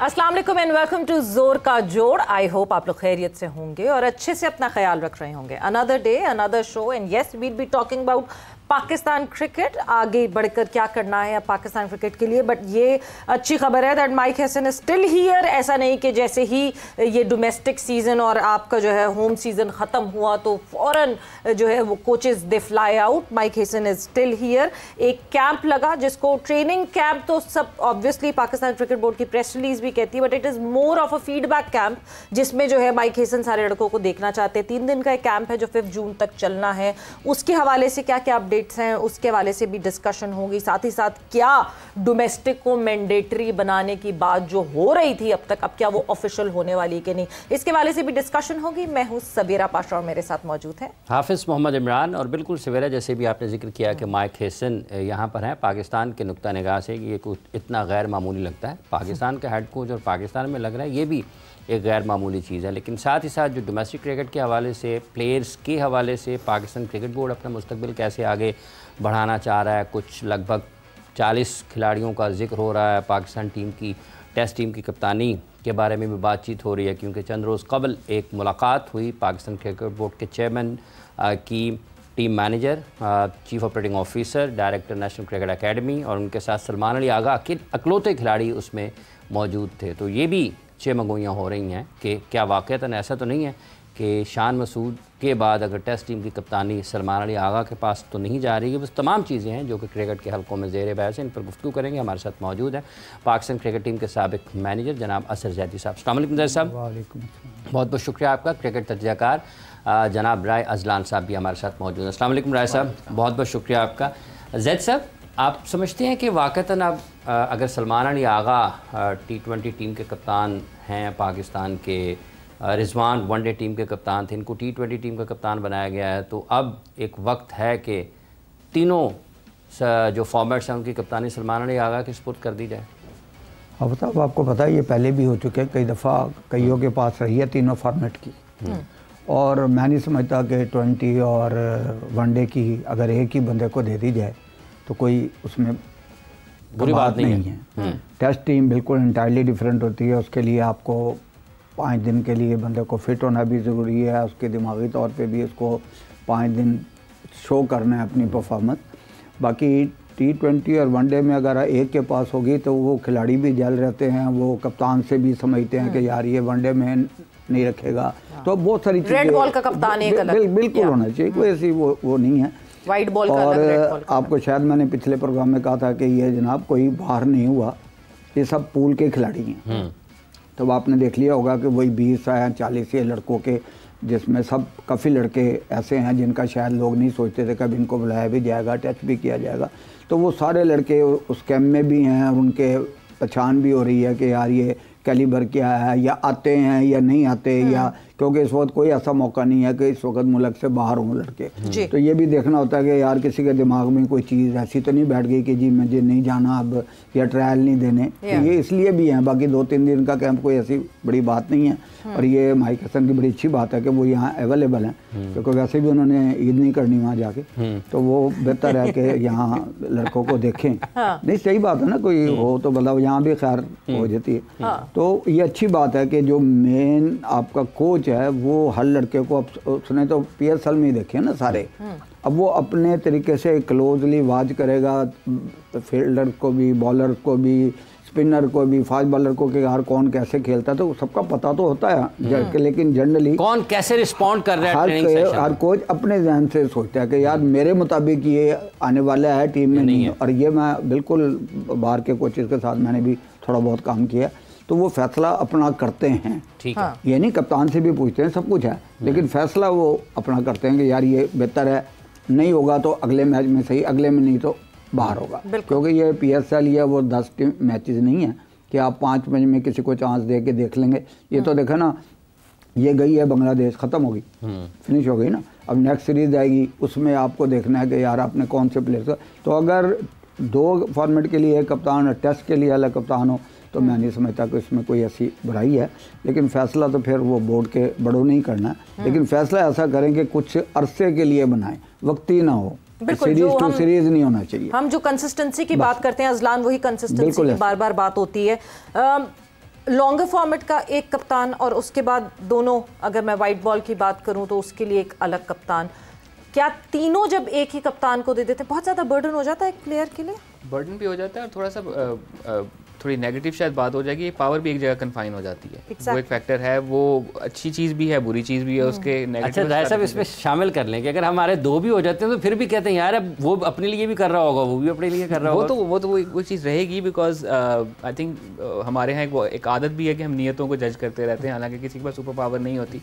अस्सलाम वालेकुम and welcome to जोर का जोड़। आई होप आप लोग खैरियत से होंगे और अच्छे से अपना ख्याल रख रहे होंगे। Another day another show and yes we'll be talking about Pakistan cricket. आगे बढ़कर क्या करना है पाकिस्तान क्रिकेट के लिए, बट ये अच्छी खबर है that mic Hesson is still here. ऐसा नहीं कि जैसे ही ये डोमेस्टिक सीजन और आपका जो है होम सीजन ख़त्म हुआ तो फ़ौरन जो है वो coaches they fly out. Mic Hesson is still here. एक कैंप लगा जिसको ट्रेनिंग कैंप तो सब ऑब्वियसली पाकिस्तान क्रिकेट बोर्ड की प्रेस रिलीज भी कहती है, but it is more of a feedback camp जिसमें जो है माइक हैसन सारे लड़कों को देखना चाहते हैं। 3 दिन का एक कैंप है जो 5 जून तक चलना है। उसके हवाले से क्या क्या अपडेट्स हैं उसके हवाले से भी डिस्कशन होगी। साथ ही साथ क्या डोमेस्टिक को मैंडेटरी बनाने की बात जो हो रही थी अब तक, अब क्या वो ऑफिशियल होने वाली है कि नहीं, इसके हवाले से भी डिस्कशन होगी। मैं हूँ सबीरा पाशा और मेरे साथ मौजूद है हाफिज़ मोहम्मद इमरान। और बिल्कुल सवेरा जैसे भी आपने जिक्र किया कि माइक हैसन यहाँ पर हैं, पाकिस्तान के नुक्ता निगाह से ये कुछ इतना गैर मामूली लगता है। पाकिस्तान का हेड कोच और पाकिस्तान में लग रहा है ये भी एक गैर मामूली चीज़ है। लेकिन साथ ही साथ जो डोमेस्टिक क्रिकेट के हवाले से, प्लेयर्स के हवाले से पाकिस्तान क्रिकेट बोर्ड अपना मुस्तकबिल कैसे आगे बढ़ाना चाह रहा है। कुछ लगभग 40 खिलाड़ियों का जिक्र हो रहा है। पाकिस्तान टीम की टेस्ट टीम की कप्तानी के बारे में भी बातचीत हो रही है, क्योंकि चंद रोज़ कबल एक मुलाकात हुई पाकिस्तान क्रिकेट बोर्ड के चेयरमैन की team manager, chief operating officer, director national cricket academy और उनके साथ सलमान अली आगा के अकलौते खिलाड़ी उसमें मौजूद थे। तो ये भी चेमगोइयाँ हो रही हैं कि क्या वाक़तन ऐसा तो नहीं है कि शान मसूद के बाद अगर टेस्ट टीम की कप्तानी सलमान अली आगा के पास तो नहीं जा रही है। बस तमाम चीज़ें हैं जो कि क्रिकेट के हलकों में ज़ेर बहस है, इन पर गुफ्तगू करेंगे। हमारे साथ मौजूद हैं पाकिस्तान क्रिकेट टीम के साबिक मैनेजर जनाब असर जैदी साहब। अस्सलाम वालेकुम जैद साहब। वालेकुम। बहुत बहुत शुक्रिया आपका। क्रिकेट तजज़ियाकार जनाब राय अजलान साहब भी हमारे साथ मौजूद हैं। अस्सलाम वालेकुम राय साहब, बहुत बहुत शुक्रिया आपका। जैद साहब, आप समझते हैं कि वाक़तन अब अगर सलमान अली आगा T20 टीम के कप्तान हैं पाकिस्तान के, रिजवान वनडे टीम के कप्तान थे, इनको T20 टीम का कप्तान बनाया गया है, तो अब एक वक्त है कि तीनों जो फॉर्मेट्स हैं उनकी कप्तानी सलमान अली आगा के सुपुर्द कर दी जाए? अब तो आपको पता है ये पहले भी हो चुके हैं, कई दफ़ा कईयों के पास रही है तीनों फॉर्मेट की। और मैं नहीं समझता कि 20 और वनडे की अगर एक ही बंदे को दे दी जाए तो कोई उसमें बुरी बात नहीं है। टेस्ट टीम बिल्कुल इंटायरली डिफरेंट होती है। उसके लिए आपको 5 दिन के लिए बंदे को फिट होना भी ज़रूरी है, उसके दिमागी तौर पे भी उसको 5 दिन शो करना है अपनी परफॉर्मेंस। बाकी T20 और वनडे में अगर एक के पास होगी तो वो खिलाड़ी भी जल रहते हैं, वो कप्तान से भी समझते हैं कि यार ये वनडे में नहीं रखेगा। तो बहुत सारी चीज़ें, रेड बॉल का कप्तान एक अलग बिल्कुल होना चाहिए, कोई ऐसी वो नहीं है। वाइट बॉल का और अलग, रेड बॉल का आपको शायद मैंने पिछले प्रोग्राम में कहा था कि ये जनाब कोई बाहर नहीं हुआ, ये सब पूल के खिलाड़ी हैं। तो आपने देख लिया होगा कि वही 20 या 40 लड़कों के, जिसमें सब काफ़ी लड़के ऐसे हैं जिनका शायद लोग नहीं सोचते थे कभी इनको बुलाया भी जाएगा, टच भी किया जाएगा। तो वो सारे लड़के उस कैंप में भी हैं और उनके पहचान भी हो रही है कि यार ये कैलिबर क्या है, या आते हैं या नहीं आते, या क्योंकि इस वक्त कोई ऐसा मौका नहीं है कि इस वक्त मुल्क से बाहर हों लड़के। तो ये भी देखना होता है कि यार किसी के दिमाग में कोई चीज़ ऐसी तो नहीं बैठ गई कि जी मुझे नहीं जाना अब, या ट्रायल नहीं देने। तो ये इसलिए भी हैं। बाकी 2-3 दिन का कैंप कोई ऐसी बड़ी बात नहीं है। और ये माइक हैसन की बड़ी अच्छी बात है कि वो यहाँ अवेलेबल हैं, क्योंकि वैसे भी उन्होंने ईद नहीं करनी वहाँ जाके, तो वो बेहतर है कि यहाँ लड़कों को देखें। नहीं, सही बात है ना, कोई हो तो मतलब यहाँ भी खैर हो जाती है। तो ये अच्छी बात है कि जो मेन आपका कोच है वो हर लड़के को, उसने तो PSL में ही देखे ना सारे, अब वो अपने तरीके से क्लोजली वाच करेगा फील्डर को भी, बॉलर को भी, स्पिनर को भी, फास्ट बॉलर को, कि यार कौन कैसे खेलता है, तो सबका पता तो होता है। लेकिन जनरली कौन कैसे रिस्पॉन्ड कर रहा है, हर कोच अपने जहन से सोचता है कि यार मेरे मुताबिक ये आने वाला है, टीम में नहीं है। और ये मैं बिल्कुल बाहर के कोचेस के साथ मैंने भी थोड़ा बहुत काम किया, तो वो फैसला अपना करते हैं। ठीक है। ये नहीं, कप्तान से भी पूछते हैं, सब कुछ है, लेकिन फैसला वो अपना करते हैं कि यार ये बेहतर है, नहीं होगा तो अगले मैच में सही, अगले में नहीं तो बाहर होगा। क्योंकि ये PSL या वो 10 मैचेस नहीं है कि आप 5 मैच में किसी को चांस दे के देख लेंगे। ये तो देखा ना, ये गई है बांग्लादेश, ख़त्म हो गई, फिनिश हो गई ना। अब नेक्स्ट सीरीज आएगी, उसमें आपको देखना है कि यार आपने कौन से प्लेयर। तो अगर 2 फॉर्मेट के लिए एक कप्तान और टेस्ट के लिए अलग कप्तान हो तो मैं नहीं समझता कि इसमें कोई ऐसी बुराई है। लेकिन फैसला तो फिर वो बोर्ड के बड़ों ने ही करना है। लेकिन फैसला ऐसा करें कि कुछ अरसे के लिए बनाएं, वक्ती ना हो, सीरीज टू सीरीज नहीं होना चाहिए। हम जो कंसिस्टेंसी की बात करते हैं अजलान, वही कंसिस्टेंसी की बार बार बात होती है। लॉन्गर फॉर्मेट का एक कप्तान और उसके बाद दोनों, अगर मैं वाइट बॉल की बात करूं तो उसके लिए एक अलग कप्तान, क्या तीनों जब एक ही कप्तान को दे देते बहुत ज़्यादा बर्डन हो जाता है एक प्लेयर के लिए? बर्डन भी हो जाता है और थोड़ा सा थोड़ी नेगेटिव शायद बात हो जाएगी, पावर भी एक जगह कन्फाइन हो जाती है। वो एक फैक्टर है, वो अच्छी चीज़ भी है बुरी चीज़ भी है उसके नेगेटिव। अच्छा राय साहब इसमें शामिल कर लें कि अगर हमारे दो भी हो जाते हैं तो फिर भी कहते हैं यार अब वो अपने लिए भी कर रहा होगा, वो भी अपने लिए कर रहा होगा। वो चीज़ रहेगी, बिकॉज आई थिंक हमारे यहाँ एक आदत भी है कि हम नियतों को जज करते रहते हैं, हालांकि किसी के पास सुपर पावर नहीं होती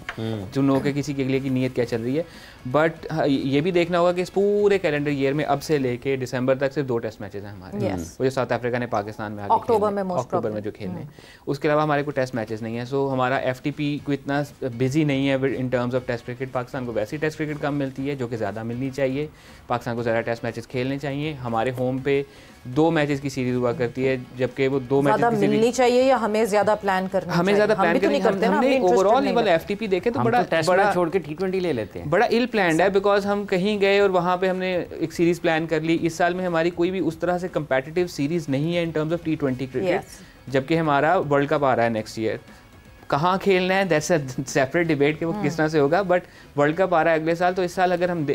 जो नो के किसी के लिए की नीयत क्या चल रही है। बट ये भी देखना होगा कि इस पूरे कैलेंडर ईयर में अब से लेके दिसंबर तक सिर्फ 2 टेस्ट मैचेस हैं हमारे, वो जो साउथ अफ्रीका ने पाकिस्तान में अक्टूबर में जो खेलने, उसके अलावा हमारे कोई टेस्ट मैचेस नहीं है। सो हमारा एफटीपी को इतना बिजी नहीं है in terms of test cricket. Pakistan को वैसी टेस्ट क्रिकेट कम मिलती है जो कि ज़्यादा मिलनी चाहिए, पाकिस्तान को ज़्यादा टेस्ट मैचेस खेलने चाहिए। हमारे होम पे 2 मैचेस की सीरीज हुआ करती है, जबकि वो 2 मैचेस की सीरीज मिलनी चाहिए या हमें ज़्यादा प्लान करना चाहिए? हमें ज़्यादा प्लान करना, हमने ओवरऑल लेवल एफटीपी देखे तो बड़ा छोड़ के T20 ले लेते हैं, बड़ा इल प्लान्ड है, बिकॉज हम कहीं गए और वहाँ पे हमने एक सीरीज प्लान कर ली। इस साल में हमारी कोई भी उस तरह से कंपेटिटिव सीरीज नहीं है in terms of T20 cricket, जबकि हमारा वर्ल्ड कप आ रहा है नेक्स्ट ईयर। कहाँ खेलना है दैट्स अ सेपरेट डिबेट कि वो किस तरह से होगा, बट वर्ल्ड कप आ रहा है अगले साल। तो इस साल अगर हम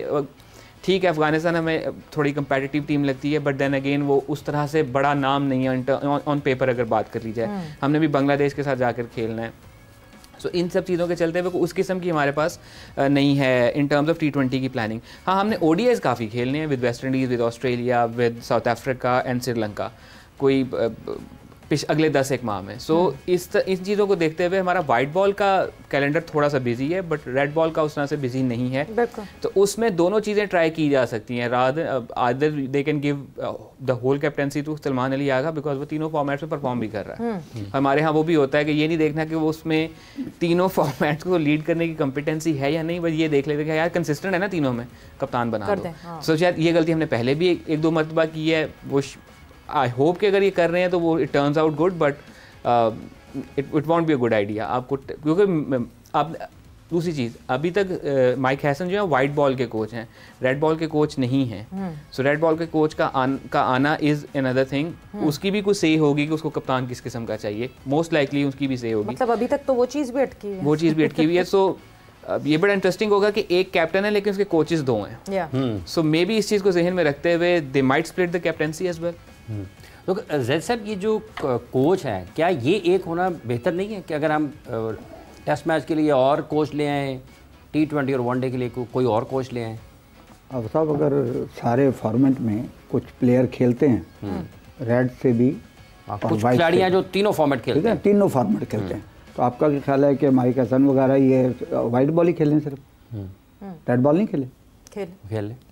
ठीक है, अफगानिस्तान हमें थोड़ी कंपेटिटिव टीम लगती है, बट देन अगेन वो उस तरह से बड़ा नाम नहीं है ऑन पेपर अगर बात कर ली जाए। हमने भी बांग्लादेश के साथ जाकर खेलना है। सो इन सब चीज़ों के चलते हुए उस किस्म की हमारे पास नहीं है इन टर्म्स ऑफ T20 की प्लानिंग। हाँ, हमने ODIs काफ़ी खेलने हैं with West Indies, with Australia, with south Africa and Sri Lanka, कोई अगले 10-1 माह में। सो इन चीज़ों को देखते हुए हमारा वाइट बॉल का कैलेंडर थोड़ा सा बिजी है, बट रेड बॉल का उस तरह से बिजी नहीं है। तो उसमें दोनों चीज़ें ट्राई की जा सकती हैं। Other they can give the whole captaincy to Salman Ali Agha, because वो तीनों फॉर्मेट्स में परफॉर्म भी कर रहा है। हमारे यहाँ वो भी होता है कि ये नहीं देखना कि वो उसमें तीनों फॉर्मेट्स को लीड करने की कंपिटेंसी है या नहीं, बस ये देख लेते कि यार कंसिस्टेंट है ना तीनों में, कप्तान बना दो। सो शायद ये गलती हमने पहले भी 1-2 मरतबा की है। वो आई होप कि अगर ये कर रहे हैं तो वो it turns out good, but it won't be a good idea आपको, क्योंकि आप दूसरी चीज़ अभी तक माइक हैसन जो है वाइट बॉल के कोच हैं, रेड बॉल के कोच नहीं हैं। सो रेड बॉल के कोच का आना इज़ अनदर थिंग। उसकी भी कुछ सही होगी कि उसको कप्तान किस किस्म का चाहिए, मोस्ट लाइकली उसकी भी सही होगी। मतलब अभी तक तो वो चीज़ भी अटकी हुई है। सो ये बड़ा इंटरेस्टिंग होगा कि एक कैप्टन है लेकिन उसके कोचेस 2 हैं। सो मे बी इस चीज़ को जहन में रखते हुए they might split the captaincy as well. तो जैद साहब, ये जो कोच है, क्या ये एक होना बेहतर नहीं है कि अगर हम टेस्ट मैच के लिए और कोच ले आएँ, T20 और वनडे के लिए कोई और कोच ले आएँ? अब साहब अगर सारे फॉर्मेट में कुछ प्लेयर खेलते हैं, रेड से भी कुछ खिलाड़ियाँ जो तीनों फॉर्मेट खेलते हैं, तीनों फॉर्मेट खेलते हैं, तो आपका क्या ख्याल है कि माइक हसन वगैरह ये वाइट बॉल ही खेलें, सिर्फ रेड बॉल नहीं खेले?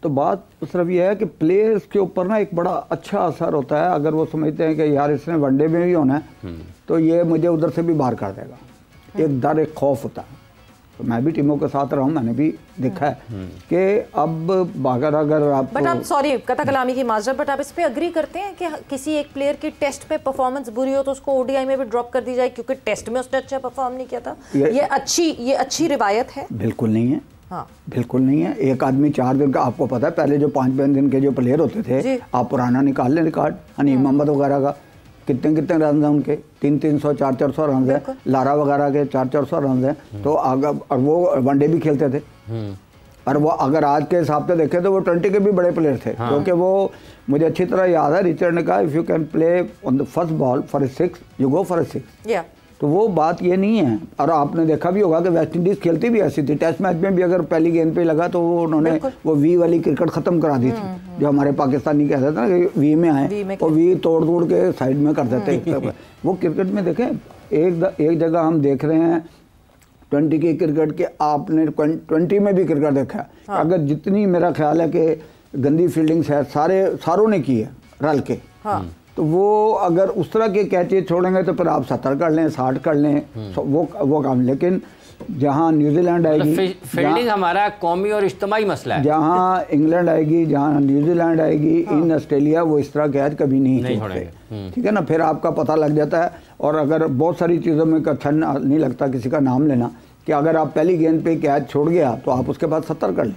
तो बात सिर्फ ये है कि प्लेयर्स के ऊपर ना एक बड़ा अच्छा असर होता है। अगर वो समझते हैं कि यार इसने वनडे में भी होना है तो ये मुझे उधर से भी बाहर कर देगा, एक डर, एक खौफ होता है। तो मैं भी टीमों के साथ रहा हूँ, मैंने भी देखा है कि अब अगर आप, बट आप सॉरी कथा कलामी की माजरत, बट आप इस पे अग्री करते हैं कि किसी एक प्लेयर की टेस्ट पे परफॉर्मेंस बुरी हो तो उसको ODI में भी ड्रॉप कर दी जाए क्योंकि टेस्ट में उसने अच्छा परफॉर्म नहीं किया था? ये अच्छी रिवायत है? बिल्कुल नहीं है। हाँ, बिल्कुल नहीं है। एक आदमी 4 दिन का, आपको पता है पहले जो 5 दिन के जो प्लेयर होते थे, आप पुराना निकाल लें रिकॉर्ड, हनीफ मोहम्मद वगैरह का कितने रन हैं उनके, 300-300 400 रन है, लारा वगैरह के 400 रन हैं। तो अगर, और वो वनडे भी खेलते थे, और वो अगर आज के हिसाब से देखें तो वो 20 के भी बड़े प्लेयर थे। क्योंकि वो मुझे अच्छी तरह याद है, रिचर्ड ने कहा if you can play on the first ball for 6 you go for 6। तो वो बात ये नहीं है। और आपने देखा भी होगा कि वेस्ट इंडीज़ खेलती भी ऐसी थी, टेस्ट मैच में भी अगर पहली गेंद पे लगा तो वो उन्होंने वो वी वाली क्रिकेट ख़त्म करा दी थी, जो हमारे पाकिस्तानी कहते थे ना कि वी में आए और वी तोड़ के साइड में कर देते। वो क्रिकेट में देखें, एक जगह हम देख रहे हैं 20 की क्रिकेट के, आपने 20 में भी क्रिकेट देखा है। अगर जितनी मेरा ख्याल है कि गंदी फील्डिंग्स है सारों ने की है रल के, तो वो अगर उस तरह के कैचेज छोड़ेंगे तो फिर आप 70 कर लें, 60 कर लें, वो काम। लेकिन जहाँ न्यूजीलैंड आएगी, फील्डिंग हमारा कौमी और इज्तिमाई मसला है, जहाँ इंग्लैंड आएगी, जहाँ न्यूजीलैंड आएगी, इन ऑस्ट्रेलिया वो इस तरह कैच कभी नहीं छोड़ते, ठीक है ना। फिर आपका पता लग जाता है। और अगर बहुत सारी चीज़ों में अच्छा नहीं लगता किसी का नाम लेना, कि अगर आप पहली गेंद पे कैच छोड़ गया तो आप उसके बाद 70 कर लें,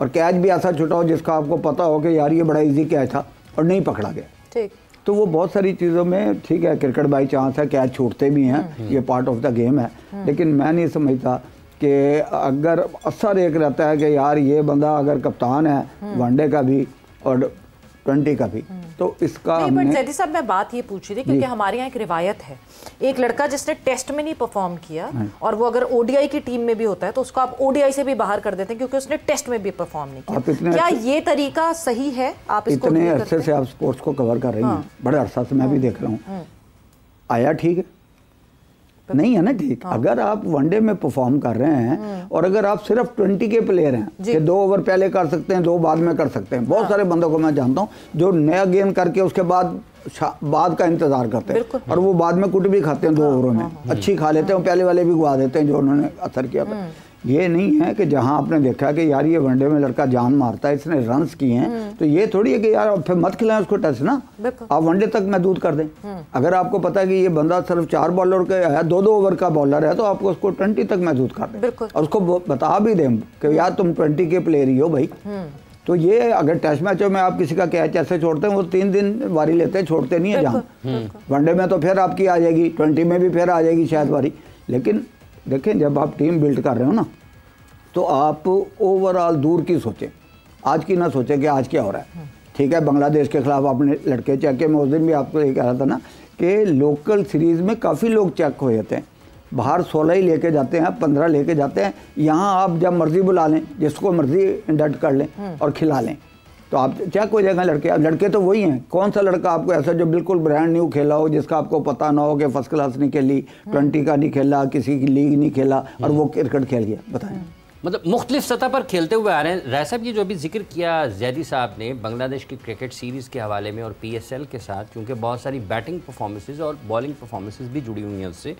और कैच भी ऐसा छूटा हो जिसका आपको पता हो कि यार ये बड़ा इजी कैच था और नहीं पकड़ा गया, ठीक। तो वो बहुत सारी चीज़ों में ठीक है, क्रिकेट बाई चांस है, कैच छूटते भी हैं, ये पार्ट ऑफ द गेम है, लेकिन मैं नहीं समझता कि अगर असर एक रहता है कि यार ये बंदा अगर कप्तान है वनडे का भी और 20 का भी, तो इसका नहीं, बट जैदी साहब मैं बात ये पूछ रही थी क्योंकि हमारे यहाँ एक रिवायत है, एक लड़का जिसने टेस्ट में नहीं परफॉर्म किया और वो अगर ओडीआई की टीम में भी होता है तो उसको आप ओडीआई से भी बाहर कर देते हैं क्योंकि उसने टेस्ट में भी परफॉर्म नहीं किया। क्या ये तरीका सही है? आप इसको इतने अरसे से आप स्पोर्ट्स को कवर कर रही हैं, बड़े अरसा से मैं भी देख रहा हूँ, आया ठीक है नहीं है ना ठीक। अगर आप वनडे में परफॉर्म कर रहे हैं और अगर आप सिर्फ 20 के प्लेयर हैं कि 2 ओवर पहले कर सकते हैं, 2 बाद में कर सकते हैं, बहुत सारे बंदों को मैं जानता हूं जो नया गेम करके उसके बाद का इंतजार करते हैं और वो बाद में कुट भी खाते हैं 2 ओवरों में, अच्छी खा लेते हैं, पहले वाले भी गुआ देते हैं जो उन्होंने असर किया था। ये नहीं है कि जहां आपने देखा कि यार ये वनडे में लड़का जान मारता है, इसने रन्स किए हैं, तो ये थोड़ी है कि यार फिर मत खिलाएं उसको टेस्ट ना, आप वनडे तक महदूद कर दें। अगर आपको पता है कि ये बंदा सिर्फ 4 बॉलर का है, 2-2 ओवर का बॉलर है, तो आपको उसको 20 तक महदूद कर दें और उसको बता भी दें कि यार तुम 20 के प्लेयर ही हो भाई। तो ये अगर टेस्ट मैचों में आप किसी का कैच ऐसे छोड़ते हैं, वो 3 दिन वारी लेते हैं, छोड़ते नहीं है जहाँ। वनडे में तो फिर आपकी आ जाएगी, 20 में भी फिर आ जाएगी शायद वारी। लेकिन देखें जब आप टीम बिल्ड कर रहे हो ना, तो आप ओवरऑल दूर की सोचें, आज की ना सोचें कि आज क्या हो रहा है। ठीक है, बांग्लादेश के खिलाफ आपने लड़के चेक किए, मैं उस दिन भी आपको ये कह रहा था ना कि लोकल सीरीज़ में काफ़ी लोग चेक हो जाते हैं, बाहर 16 ही लेके जाते हैं, 15 लेके जाते हैं, यहाँ आप जब मर्जी बुला लें, जिसको मर्जी इंडक्ट कर लें और खिला लें, तो आप चेक हो जाएगा लड़के। अब लड़के तो वही हैं, कौन सा लड़का आपको ऐसा जो बिल्कुल ब्रांड न्यू खेला हो, जिसका आपको पता ना हो कि फर्स्ट क्लास नहीं खेली, 20 का नहीं खेला, किसी की लीग नहीं खेला और वो क्रिकेट खेल गया, बताएं। मतलब मुख्तलिफ सतह पर खेलते हुए आ रहे हैं। राय साहब, ये जो अभी जिक्र किया जैदी साहब ने बांग्लादेश की क्रिकेट सीरीज़ के हवाले में और PSL के साथ, क्योंकि बहुत सारी बैटिंग परफॉर्मेंसेज और बॉलिंग परफॉर्मेंसेज भी जुड़ी हुई हैं उससे,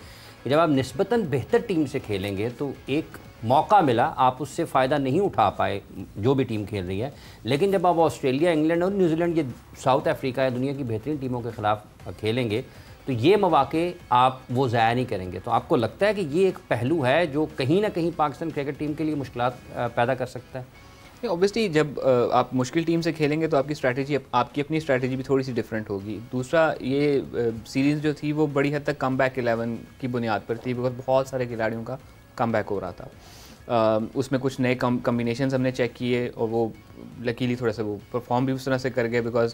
जब आप निस्बतन बेहतर टीम से खेलेंगे तो एक मौका मिला, आप उससे फ़ायदा नहीं उठा पाए जो भी टीम खेल रही है, लेकिन जब आप ऑस्ट्रेलिया, इंग्लैंड और न्यूजीलैंड, ये साउथ अफ्रीका या दुनिया की बेहतरीन टीमों के ख़िलाफ़ खेलेंगे तो ये मौके आप वो ज़ाया नहीं करेंगे। तो आपको लगता है कि ये एक पहलू है जो कहीं ना कहीं पाकिस्तान क्रिकेट टीम के लिए मुश्किलात पैदा कर सकता है? ऑब्वियसली जब आप मुश्किल टीम से खेलेंगे तो आपकी स्ट्रैटेजी, आपकी अपनी स्ट्रैटेजी भी थोड़ी सी डिफरेंट होगी। दूसरा, ये सीरीज़ जो थी वो बड़ी हद तक कम बैक 11 की बुनियाद पर थी, बिकॉज बहुत सारे खिलाड़ियों का कम बैक हो रहा था। उसमें कुछ नए कम्बिनेशंस हमने चेक किए और वो लकीली थोड़ा सा वो परफॉर्म भी उस तरह से कर गए, because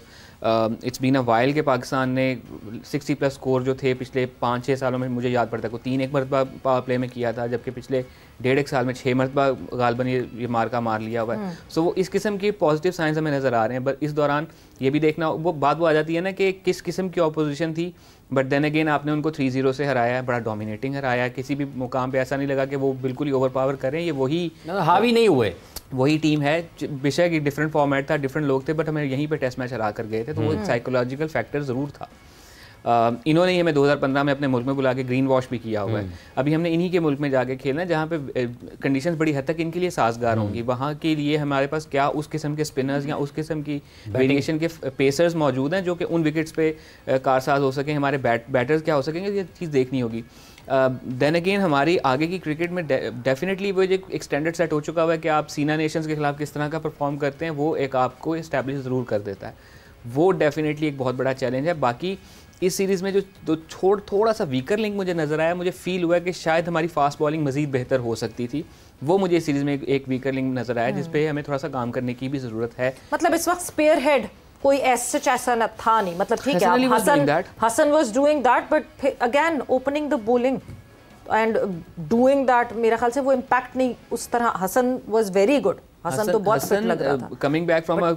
it's been a while के पाकिस्तान ने 60+ स्कोर जो थे पिछले 5-6 सालों में, मुझे याद पड़ता है को 3 एक मरतबा पावर प्ले में किया था, जबकि पिछले 1.5 साल में 6 मरतबा गालबन ये मार्का मार लिया हुआ है। सो वो इस किस्म के पॉजिटिव साइंस हमें नज़र आ रहे हैं। बट इस दौरान ये भी देखना, वो बात वो आ जाती है ना कि किस किस्म की ऑपोजिशन थी, बट देन अगेन आपने उनको 3-0 से हराया है, बड़ा डोमिनेटिंग हराया है, किसी भी मुकाम पे ऐसा नहीं लगा कि वो बिल्कुल ही ओवर पावर करें, ये वही हावी नहीं हुए, वही टीम है। बेशक एक डिफरेंट फॉर्मेट था, डिफरेंट लोग थे, बट हमें यहीं पे टेस्ट मैच हरा कर गए थे, तो वो एक साइकोलॉजिकल फैक्टर ज़रूर था। इन्होंने ये हमें 2015 में अपने मुल्क में बुला के ग्रीन वॉश भी किया हुआ है। अभी हमने इन्हीं के मुल्क में जाके खेलना है जहाँ पे कंडीशंस बड़ी हद तक इनके लिए साजगार होंगी। वहाँ के लिए हमारे पास क्या उस किस्म के स्पिनर्स या उस किस्म की वेरिएशन के पेसर्स मौजूद हैं जो कि उन विकेट्स पे कारसाज हो सकें, हमारे बैटर्स क्या हो सकेंगे, ये चीज़ देखनी होगी। देन अगेन हमारी आगे की क्रिकेट में डेफिनेटली वो एक स्टैंडर्ड सेट हो चुका हुआ है कि आप सीना नेशंस के खिलाफ किस तरह का परफॉर्म करते हैं, वो एक आपको इस्टेब्लिश ज़रूर कर देता है। वो डेफिनेटली एक बहुत बड़ा चैलेंज है। बाकी इस सीरीज़ में जो थोड़ा सा वीकर लिंक मुझे नज़र आया, मुझे फील हुआ कि शायद हमारी फास्ट बॉलिंग मज़ीद बेहतर हो सकती थी। वो मुझे इस सीरीज़ में एक वीकर लिंक नज़र आया जिस पे हमें थोड़ा सा काम करने की भी ज़रूरत है। मतलब इस वक्त स्पेयर हेड कोई ऐसा न था नहीं, मतलब ठीक है Hasan was doing that, but again opening the bowling and doing that, मेरा ख्याल से वो इम्पैक्ट नहीं उस तरह। Hasan was very good, Hasan तो बहुत फिट लग रहा था, coming back from a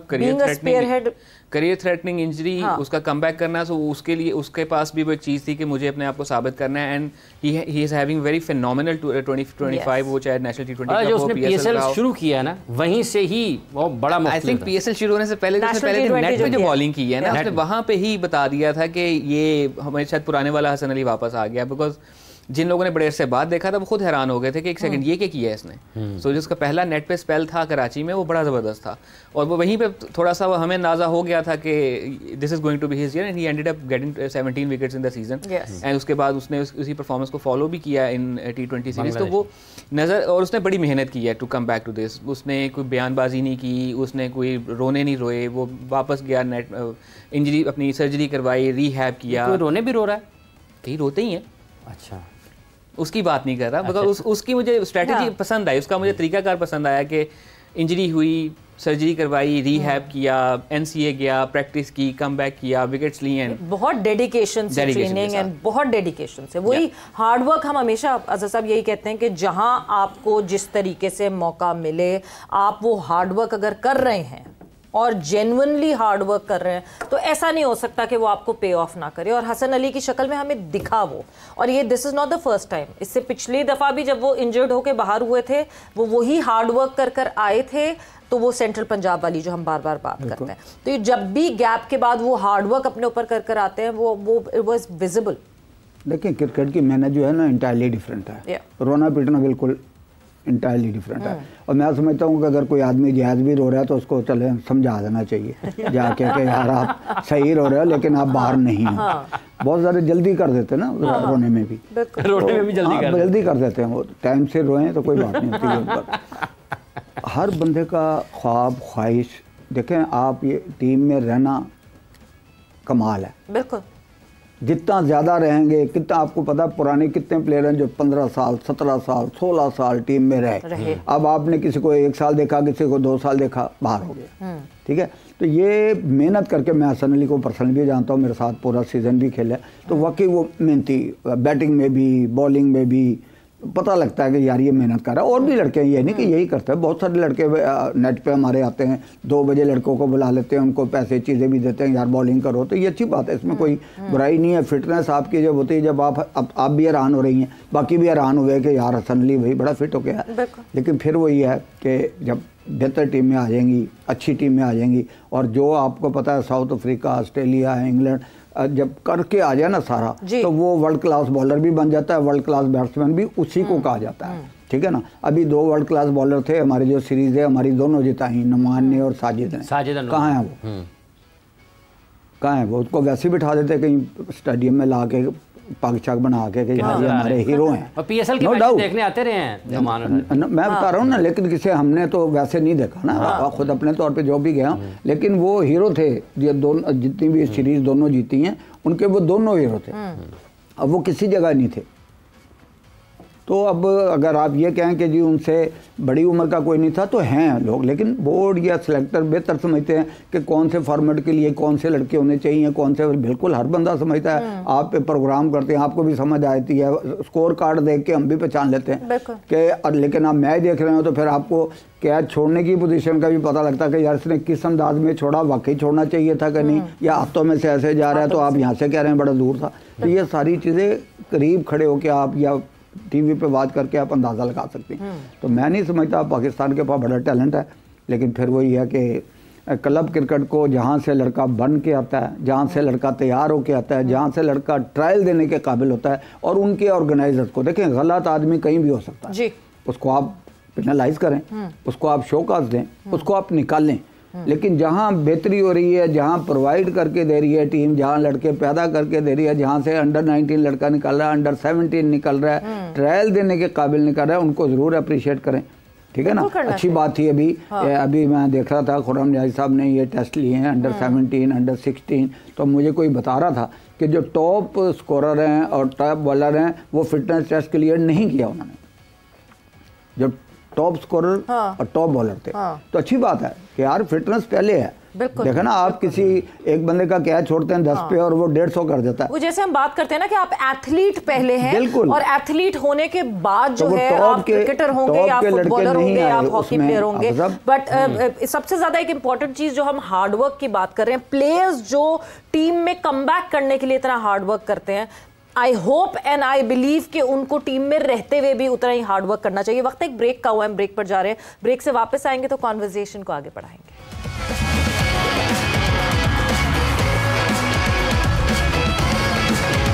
career threatening injury, उसका कमबैक करना, सो उसके लिए उसके पास भी वो एक चीज़ थी कि मुझे अपने आप को साबित करना है। And he is having very phenomenal 2025, वो चाहे नेशनल T20 जो उसने PSL शुरू किया ना, वहीं से ही वो बड़ा आई थिंक PSL शुरू होने से पहले नेट पे जो बॉलिंग की है ना, उसने वहाँ पे ही बता दिया था कि ये हमें शायद पुराने वाला हसन अली वापस आ गया, बिकॉज जिन लोगों ने बड़े अरसे बाद देखा था वो खुद हैरान हो गए थे कि एक सेकंड ये क्या किया है इसने। सो जिसका पहला नेट पे स्पेल था कराची में वो बड़ा ज़बरदस्त था, और वो वहीं पे थोड़ा सा हमें अंदाज़ा हो गया था कि this is going to be his year, and he ended up getting 17 wickets in the season. And उसके बाद उसने उसी परफॉर्मेंस को फॉलो भी किया इन T20 सीरीज। तो वो नज़र, और उसने बड़ी मेहनत की है to come back to this. उसने कोई बयानबाजी नहीं की, उसने कोई रोने नहीं रोए, वो वापस गया, नेट इंजरी अपनी सर्जरी करवाई, रिहैब किया। कोई रोने भी रो रहा है? कहीं रोते ही हैं। अच्छा, उसकी बात नहीं कर रहा, मगर उसकी मुझे स्ट्रेटजी पसंद आई, उसका मुझे तरीकाकार पसंद आया कि इंजरी हुई, सर्जरी करवाई, रिहैब किया, NCA गया, प्रैक्टिस की, कम बैक किया, विकेट्स ली, एंड बहुत डेडिकेशन से ट्रेनिंग एंड बहुत डेडिकेशन से वही हार्ड वर्क। हम हमेशा अजहर साहब यही कहते हैं कि जहां आपको जिस तरीके से मौका मिले, आप वो हार्ड वर्क अगर कर रहे हैं और जेन्युइनली हार्ड वर्क कर रहे हैं तो ऐसा नहीं हो सकता कि वो आपको पे ऑफ ना करे। और हसन अली की शक्ल में हमें दिखा वो, और ये this is not the first time. इससे पिछली दफ़ा भी जब वो इंजर्ड होकर बाहर हुए थे, वो वही हार्ड वर्क कर कर आए थे। तो वो सेंट्रल पंजाब वाली जो हम बार बार बात करते हैं, तो ये जब भी गैप के बाद वो हार्ड वर्क अपने ऊपर कर कर आते हैं, वो इट वाज विजिबल। देखिए, क्रिकेट की मेहनत जो है ना इंटायरली डिफरेंट है। रोना पीटना बिल्कुल इंटायरली डिफरेंट है। और मैं समझता हूँ कि अगर कोई आदमी जायज़ भी रो रहा है तो उसको चले समझा देना चाहिए जाके कि यार आप सही रो रहे हो लेकिन आप बाहर नहीं हो। बहुत सारे जल्दी कर देते हैं ना रोने में भी, रोने में भी जल्दी कर देते हैं। वो टाइम से रोएं तो कोई बात नहीं होती। हर बंदे का ख्वाब ख्वाहिश, देखें आप, ये टीम में रहना कमाल है। बिल्कुल, जितना ज़्यादा रहेंगे, कितना आपको पता पुराने कितने प्लेयर हैं जो 15 साल 17 साल 16 साल टीम में रहे। अब आपने किसी को 1 साल देखा, किसी को 2 साल देखा, बाहर हो गया। ठीक है, तो ये मेहनत करके, मैं हसन अली को पर्सनली भी जानता हूँ, मेरे साथ पूरा सीज़न भी खेला, तो वाकई वो मेहनती, बैटिंग में भी बॉलिंग में भी पता लगता है कि यार ये मेहनत कर रहा है। और भी लड़के हैं, ये नहीं कि यही करते हैं, बहुत सारे लड़के नेट पे हमारे आते हैं, 2 बजे लड़कों को बुला लेते हैं, उनको पैसे चीज़ें भी देते हैं, यार बॉलिंग करो, तो ये अच्छी बात है, इसमें कोई बुराई नहीं है। फिटनेस आपकी जब होती है, जब आप भी हैरान हो रही हैं, बाकी भी हैरान हुए कि यार हसन अली भाई बड़ा फिट हो गया है। लेकिन फिर वही है कि जब बेहतर टीम में आ जाएंगी, अच्छी टीम में आ जाएंगी, और जो आपको पता है साउथ अफ्रीका, ऑस्ट्रेलिया, इंग्लैंड जब करके आ जाए ना सारा, तो वो वर्ल्ड क्लास बॉलर भी बन जाता है, वर्ल्ड क्लास बैट्समैन भी उसी को कहा जाता है। ठीक है ना, अभी 2 वर्ल्ड क्लास बॉलर थे हमारी, जो सीरीज है हमारी दोनों जिताई, नुमान ने और साजिद ने। कहाँ है वो? कहाँ है वो? उसको वैसे बिठा देते कहीं स्टेडियम में ला के, पग चक बना के कि यार ये हमारे हीरो हैं। और PSL के मैच देखने आते रहे हैं मैं बता रहा हूँ ना, लेकिन किसी हमने तो वैसे नहीं देखा ना, खुद अपने तौर पे जो भी गया, लेकिन वो हीरो थे। ये दोनों जितनी भी सीरीज दोनों जीती हैं, उनके वो दोनों हीरो थे। अब वो किसी जगह नहीं थे। तो अब अगर आप ये कहें कि जी उनसे बड़ी उम्र का कोई नहीं था, तो हैं लोग, लेकिन बोर्ड या सिलेक्टर बेहतर समझते हैं कि कौन से फॉर्मेट के लिए कौन से लड़के होने चाहिए, कौन से, बिल्कुल हर बंदा समझता है। आप पे प्रोग्राम करते हैं, आपको भी समझ आती है, स्कोर कार्ड देख के हम भी पहचान लेते हैं कि, लेकिन आप मैच देख रहे हो तो फिर आपको कैच छोड़ने की पोजीशन का भी पता लगता है कि यार इसने किस अंदाज में छोड़ा, वाकई छोड़ना चाहिए था कि नहीं, या हाथों में से ऐसे जा रहा है तो आप यहाँ से कह रहे हैं बड़ा दूर था। तो ये सारी चीज़ें करीब खड़े होकर आप या टीवी पे बात करके आप अंदाज़ा लगा सकते हैं। तो मैं नहीं समझता पाकिस्तान के पास बड़ा टैलेंट है, लेकिन फिर वही है कि क्लब क्रिकेट को जहाँ से लड़का बन के आता है, जहाँ से लड़का तैयार होके आता है, जहाँ से लड़का ट्रायल देने के काबिल होता है, और उनके ऑर्गेनाइजर्स को देखें, गलत आदमी कहीं भी हो सकता है जी। उसको आप पेनलाइज करें, उसको आप शोकाज दें, उसको आप निकालें, लेकिन जहाँ बेहतरी हो रही है, जहाँ प्रोवाइड करके दे रही है टीम, जहाँ लड़के पैदा करके दे रही है, जहाँ से अंडर 19 लड़का निकल रहा है, अंडर 17 निकल रहा है, ट्रायल देने के काबिल निकल रहा है, उनको ज़रूर अप्रिशिएट करें। ठीक है ना, अच्छी बात थी। अभी मैं देख रहा था, खुर्रम नियाज़ी साहब ने ये टेस्ट लिए हैं, अंडर 17, अंडर 16, तो मुझे कोई बता रहा था कि जो टॉप स्कोरर हैं और टॉप बॉलर हैं, वो फिटनेस टेस्ट क्लियर नहीं किया उन्होंने, जो टॉप स्कोरर और टॉप बॉलर थे। तो अच्छी बात है कि यार फिटनेस पहले है। देखा ना, आप किसी एक बंदे का कैच छोड़ते हैं 10 पे और वो 150 कर देता है। वो जैसे हम बात करते हैं ना कि आप एथलीट पहले हैं, और एथलीट होने के बाद जो है आप क्रिकेटर होंगे या फुटबॉलर होंगे या हॉकी प्लेयर होंगे। बट सबसे ज्यादा एक इंपॉर्टेंट चीज जो हम हार्डवर्क की बात कर रहे हैं, प्लेयर्स जो टीम में कमबैक करने के लिए इतना हार्डवर्क करते हैं, I hope and I believe कि उनको टीम में रहते हुए भी उतना ही हार्डवर्क करना चाहिए। वक्त एक ब्रेक का हुआ, हम ब्रेक पर जा रहे हैं, ब्रेक से वापस आएंगे तो कॉन्वर्सेशन को आगे बढ़ाएंगे।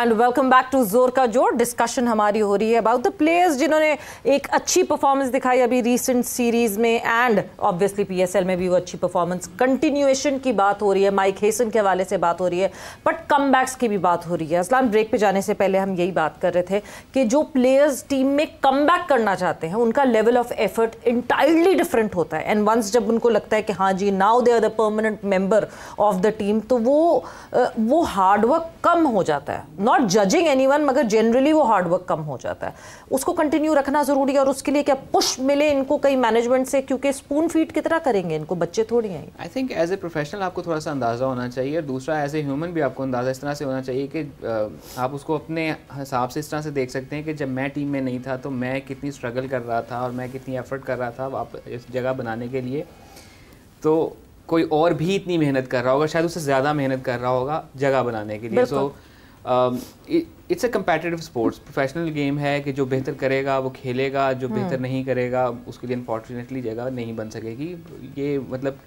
एंड वेलकम बैक टू जोर का जोर। डिस्कशन हमारी हो रही है अबाउट द प्लेयर्स जिन्होंने एक अच्छी परफॉर्मेंस दिखाई अभी रीसेंट सीरीज में, एंड ऑब्वियसली पीएसएल में भी वो अच्छी परफॉर्मेंस, कंटिन्यूएशन की बात हो रही है, माइक हेसन के हवाले से बात हो रही है, बट कमबैक्स की भी बात हो रही है। असलान, ब्रेक पे जाने से पहले हम यही बात कर रहे थे कि जो प्लेयर्स टीम में कमबैक करना चाहते हैं उनका level of effort entirely different होता है, एंड वंस जब उनको लगता है कि हाँ जी now they are the permanent member of the team, तो वो हार्डवर्क कम हो जाता है। नॉट जजिंग एनीवन, मगर जनरली वो हार्डवर्क कम हो जाता है। उसको कंटिन्यू रखना जरूरी है, और उसके लिए क्या पुश मिले इनको कई मैनेजमेंट से, क्योंकि स्पून फीड की तरह करेंगे इनको, बच्चे थोड़ी हैं। I think as a professional आपको थोड़ा सा अंदाज़ा होना चाहिए, और दूसरा एज ए ह्यूमन भी आपको अंदाज़ा इस तरह से होना चाहिए कि आप उसको अपने हिसाब से इस तरह से देख सकते हैं कि जब मैं टीम में नहीं था तो मैं कितनी स्ट्रगल कर रहा था और मैं कितनी एफर्ट कर रहा था आप इस जगह बनाने के लिए, तो कोई और भी इतनी मेहनत कर रहा होगा, शायद उससे ज़्यादा मेहनत कर रहा होगा जगह बनाने के लिए। So it's a competitive sports, professional game है कि जो बेहतर करेगा वो खेलेगा, जो बेहतर नहीं करेगा उसके लिए अनफॉर्चुनेटली जगह नहीं बन सकेगी। ये मतलब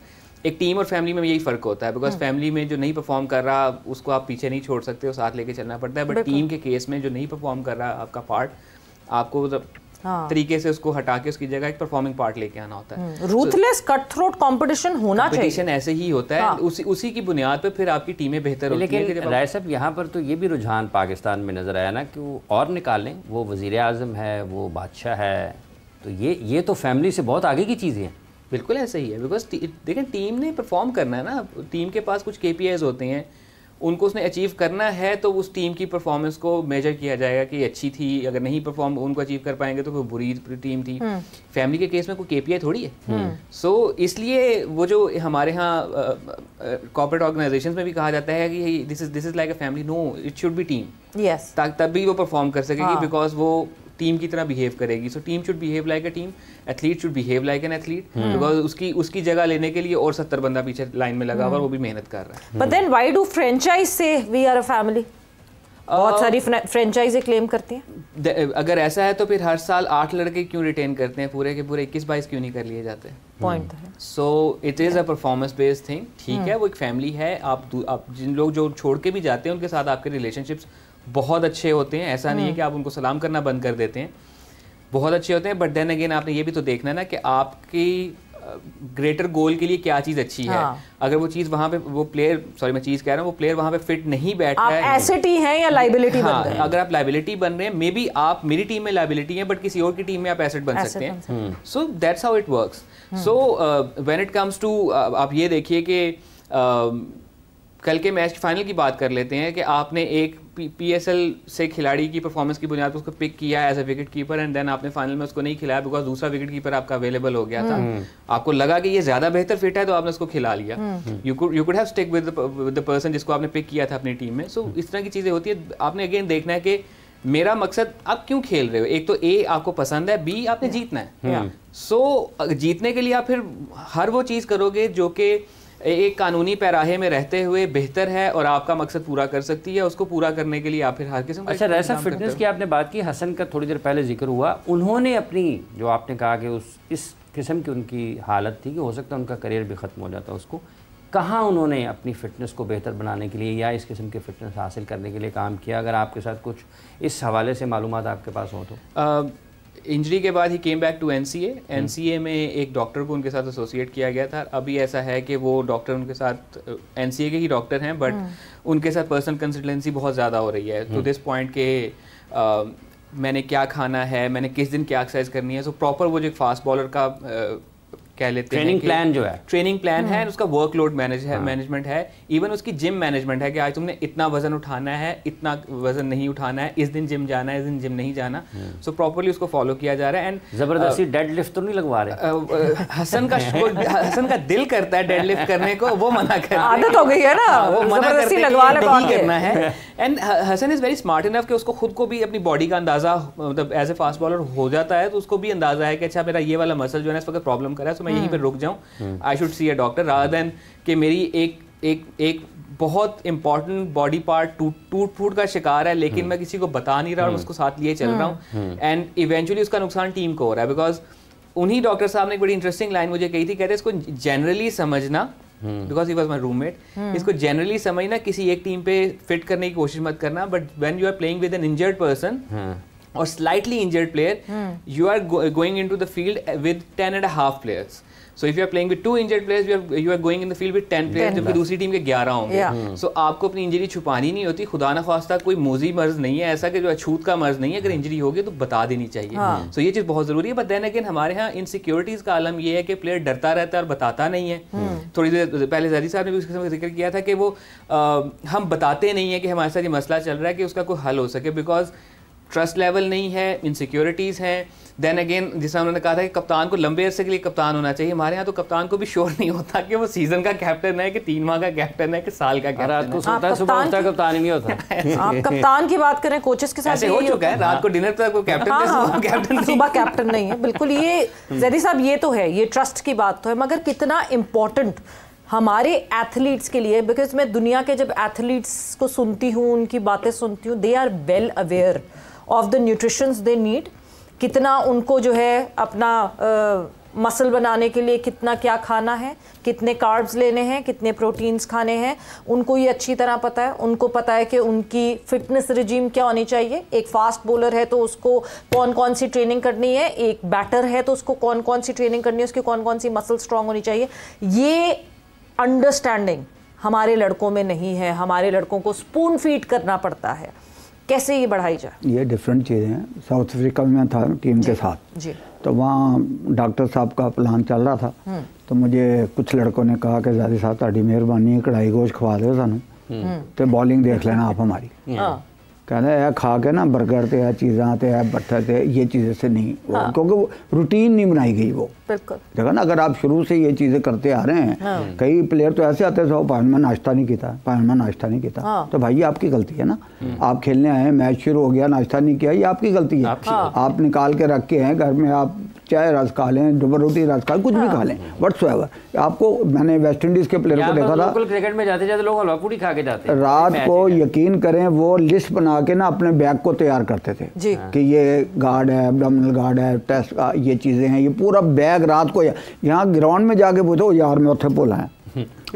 एक टीम और फैमिली में यही फ़र्क होता है, बिकॉज फैमिली में जो नहीं परफॉर्म कर रहा उसको आप पीछे नहीं छोड़ सकते हो, साथ लेके चलना पड़ता है, बट टीम के केस में जो नहीं परफॉर्म कर रहा आपका पार्ट, आपको तरीके से उसको हटा के उसकी जगह एक परफॉर्मिंग पार्ट लेके आना होता है। रूथलेस कट थ्रोट कंपटीशन होना चाहिए। कंपटीशन ऐसे ही होता है, उसी की बुनियाद पे फिर आपकी टीमें बेहतर होती हैं। लेकिन राय साहब, यहाँ पर तो ये भी रुझान पाकिस्तान में नज़र आया ना कि वो और निकालें, वो वज़ीर आज़म है, वो बादशाह है, तो ये तो फैमिली से बहुत आगे की चीज़ें हैं। बिल्कुल ऐसे ही है, बिकॉज देखें टीम ने परफॉर्म करना है ना, टीम के पास कुछ KPIs होते हैं, उनको उसने अचीव करना है, तो उस टीम की परफॉर्मेंस को मेजर किया जाएगा कि अच्छी थी, अगर नहीं परफॉर्म उनको अचीव कर पाएंगे तो कोई बुरी टीम थी। फैमिली के केस में कोई KPI थोड़ी है। सो इसलिए वो जो हमारे यहाँ कॉर्पोरेट ऑर्गेनाइजेशंस में भी कहा जाता है कि this is like a family, no it should be team, तभी वो परफॉर्म कर सकेगी, बिकॉज वो टीम की तरह बिहेव करेगी। So team should behave like a team, athlete should behave like an athlete, because उसकी जगह लेने के लिए और 70 बंदा पीछे लाइन में लगा हुआ और वो भी मेहनत कर रहा है। But then why do franchise say we are a family? बहुत सारी फ्रेंचाइजें क्लेम करती हैं। अगर ऐसा है तो फिर हर साल 8 लड़के क्यों रिटेन करते हैं, पूरे के पूरे 21-22 क्यों नहीं कर लिए जाते? पॉइंट है। So it is a performance based thing. ठीक है, वो एक फैमिली है, आप जिन लोग जो छोड़ के भी जाते हैं उनके साथ आपके रिलेशनशिप्स बहुत अच्छे होते हैं, ऐसा नहीं है कि आप उनको सलाम करना बंद कर देते हैं, बहुत अच्छे होते हैं, बट देन अगेन आपने ये भी तो देखना है ना कि आपकी ग्रेटर गोल के लिए क्या चीज़ अच्छी है। अगर वो चीज़ वहाँ पे वो प्लेयर, सॉरी मैं चीज़ कह रहा हूँ, वो प्लेयर वहाँ पे फिट नहीं बैठ रहा है, आप एसेट ही हैं या लाइबिलिटी बन गए? अगर आप लाइबिलिटी बन रहे हैं, मे बी आप मेरी टीम में लाइबिलिटी है बट किसी और की टीम में आप एसेट बन सकते हैं। So that's how it works. So when it comes to, आप ये देखिए कि कल के मैच फाइनल की बात कर लेते हैं कि आपने एक PSL से खिलाड़ी की परफॉर्मेंस की बुनियाद पर उसको पिक किया as a wicket keeper, and then आपने फाइनल में उसको नहीं खिलाया बिकॉज दूसरा विकेट कीपर आपका अवेलेबल हो गया था। आपको लगा कि ये ज्यादा बेहतर फिट है तो आपने उसको खिला लिया। You could have stick with the person जिसको आपने पिक किया था अपनी टीम में। सो इस तरह की चीजें होती है। आपने अगेन देखना है कि मेरा मकसद आप क्यों खेल रहे हो। एक तो A आपको पसंद है, B आपने जीतना है। सो जीतने के लिए आप फिर हर वो चीज़ करोगे जो कि एक कानूनी पैराहे में रहते हुए बेहतर है और आपका मकसद पूरा कर सकती है। उसको पूरा करने के लिए आप फिर हर किस्म का अच्छा रैसा फिटनेस की आपने बात की, हसन का थोड़ी देर पहले जिक्र हुआ, उन्होंने अपनी जो आपने कहा कि इस किस्म की उनकी हालत थी कि हो सकता है उनका करियर भी ख़त्म हो जाता, उसको कहाँ उन्होंने अपनी फ़िटनेस को बेहतर बनाने के लिए या इस किस्म की फ़िटनेस हासिल करने के लिए काम किया? अगर आपके साथ कुछ इस हवाले से मालूमात आपके पास हो तो। इंजरी के बाद ही केम बैक टू NCA में एक डॉक्टर को उनके साथ एसोसिएट किया गया था। अभी ऐसा है कि वो डॉक्टर उनके साथ NCA के ही डॉक्टर हैं, बट उनके साथ पर्सनल कंसल्टेंसी बहुत ज़्यादा हो रही है टू दिस पॉइंट के मैंने क्या खाना है, मैंने किस दिन क्या एक्सरसाइज करनी है। सो प्रॉपर वो जो एक फास्ट बॉलर का कह लेते हैं ट्रेनिंग प्लान जो है, ट्रेनिंग प्लान है, उसका वर्कलोड मैनेजमेंट है, इवन उसकी जिम मैनेजमेंट है कि आज तुमने इतना वजन उठाना है, इतना वजन नहीं उठाना है, इस दिन जिम जाना है, इस दिन जिम नहीं जाना। सो प्रॉपर्ली उसको फॉलो किया जा रहा है। एंड जबरदस्ती डेडलिफ्ट तो नहीं लगवा रहे? हसन का दिल करता है डेडलिफ्ट करने को, वो मना कर, आदत हो गई है ना, वो मना करते हैं नहीं करना है। And Hasan is very smart enough कि उसको खुद को भी अपनी बॉडी का अंदाजा, मतलब एज ए फास्ट बॉलर हो जाता है, तो उसको भी अंदाजा है कि अच्छा मेरा ये वाला मसल जो है इस वक्त प्रॉब्लम कर रहा है, तो मैं यहीं पर रुक जाऊं, I should see a doctor, rather than कि मेरी एक बहुत इंपॉर्टेंट बॉडी पार्ट टूट फूट का शिकार है, लेकिन मैं किसी को बता नहीं रहा और उसको साथ लिए चल रहा हूँ, एंड इवेंचुअली उसका नुकसान टीम को हो रहा है। बिकॉज उन्हीं डॉक्टर साहब ने एक बड़ी इंटरेस्टिंग लाइन मुझे कही थी, कहते हैं इसको जनरली समझना because he was my roommate. इसको जनरली समझना, किसी एक टीम पे फिट करने की कोशिश मत करना, but when you are playing with an injured person or slightly injured player, you are going into the field with 10.5 players. So if you are playing with 2 injured players, you are going in the field with 10 players, जबकि दूसरी team के 11 होंगे। So आपको अपनी injury छुपानी नहीं होती। खुदा ना ख्वास्ता कोई मोजी मर्ज नहीं है ऐसा कि जो अछूत का मर्ज नहीं है, अगर इंजरी होगी तो बता देनी चाहिए। So ये चीज़ बहुत ज़रूरी है। बट देन अगेन हमारे यहाँ इनसिक्योरिटीज़ का आलम ये है कि प्लेयर डरता रहता है और बताता नहीं है। थोड़ी देर पहले जरी साहब ने भी उसके जिक्र किया था कि वो हम बताते नहीं है कि हमारे साथ ये मसला चल रहा है कि उसका कोई हल हो सके, बिकॉज ट्रस्ट लेवल नहीं है, इनसिक्योरिटीज़ हैं। देन अगेन जिस उन्होंने कहा था कि कप्तान को लंबे अरसे के लिए कप्तान होना चाहिए, हमारे यहाँ तो कप्तान को भी श्योर नहीं होता कि वो सीजन का कैप्टन है कि 3 माह का कैप्टन है कि साल का कैप्टन है। कप्तान ही नहीं होता। आप कप्तान की बात करें, कोचेस के साथ ऐसे हो चुका है, रात को डिनर तक वो कैप्टन सुबह कैप्टन नहीं है। बिल्कुल, ये जरी साहब ये तो है, ये ट्रस्ट की बात तो है, मगर कितना इम्पोर्टेंट हमारे एथलीट्स के लिए, बिकॉज मैं दुनिया के जब एथलीट्स को सुनती हूँ, उनकी बातें सुनती हूँ, they are well aware of the nutritions they need, कितना उनको जो है अपना मसल बनाने के लिए कितना क्या खाना है, कितने कार्ब्स लेने हैं, कितने प्रोटीन्स खाने हैं, उनको ये अच्छी तरह पता है। उनको पता है कि उनकी फिटनेस रिजीम क्या होनी चाहिए। एक फास्ट बॉलर है तो उसको कौन कौन सी ट्रेनिंग करनी है, एक बैटर है तो उसको कौन कौन सी ट्रेनिंग करनी है, उसकी कौन कौन सी मसल स्ट्रांग होनी चाहिए। ये अंडरस्टैंडिंग हमारे लड़कों में नहीं है। हमारे लड़कों को स्पून फीड करना पड़ता है। कैसे ये बढ़ाई जाए? ये डिफरेंट चीज़ें हैं। साउथ अफ्रीका में था टीम के साथ जी, तो वहाँ डॉक्टर साहब का प्लान चल रहा था, तो मुझे कुछ लड़कों ने कहा कि ज़ादी साहब ताड़ी मेहरबानी है, कढ़ाई गोश्त खवा दो सानू तो बॉलिंग देख लेना आप हमारी। कहते हैं खा के ना बर्गर ते है चीज़ां ते है बट्टर ते ये चीज़ें से नहीं, क्योंकि वो रूटीन नहीं बनाई गई। वो देखा ना, अगर आप शुरू से ये चीज़ें करते आ रहे हैं, कई प्लेयर तो ऐसे आते हैं पानी में नाश्ता नहीं किया, तो भाई आपकी गलती है ना। आप खेलने आए, मैच शुरू हो गया, नाश्ता नहीं किया, ये आपकी गलती है। आप निकाल के रख के हैं घर में, आप चाहे रस खा लें, डबल रोटी रस खा लें, कुछ भी खा लें, व्हाट्सएवर। आपको मैंने वेस्ट इंडीज के प्लेयर को देखा था, क्रिकेट में जाते जाते लोग हलवा पूड़ी खा के जाते हैं रात को, यकीन करें वो लिस्ट बना के ना अपने बैग को तैयार करते थे कि ये गार्ड है, एब्डोमिनल गार्ड है, टेस्ट ये चीज़ें हैं, ये पूरा बैग रात को। यहाँ ग्राउंड में जाके पूछो यार मैं उत्थे भूला है।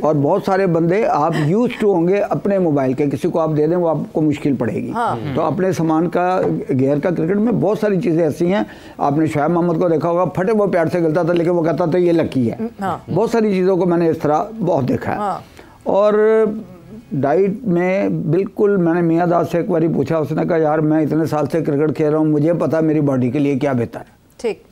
और बहुत सारे बंदे आप यूज टू होंगे अपने मोबाइल के, किसी को आप दे दें वो आपको मुश्किल पड़ेगी। तो अपने सामान का गेयर का, क्रिकेट में बहुत सारी चीज़ें ऐसी हैं। आपने शोएब मोहम्मद को देखा होगा, फटे वो पैर से खेलता था लेकिन वो कहता था ये लकी है। बहुत सारी चीज़ों को मैंने इस तरह बहुत देखा है। और डाइट में बिल्कुल, मैंने मियाँ दास से एक बार पूछा, उसने कहा यार मैं इतने साल से क्रिकेट खेल रहा हूँ, मुझे पता मेरी बॉडी के लिए क्या बेहतर है, ठीक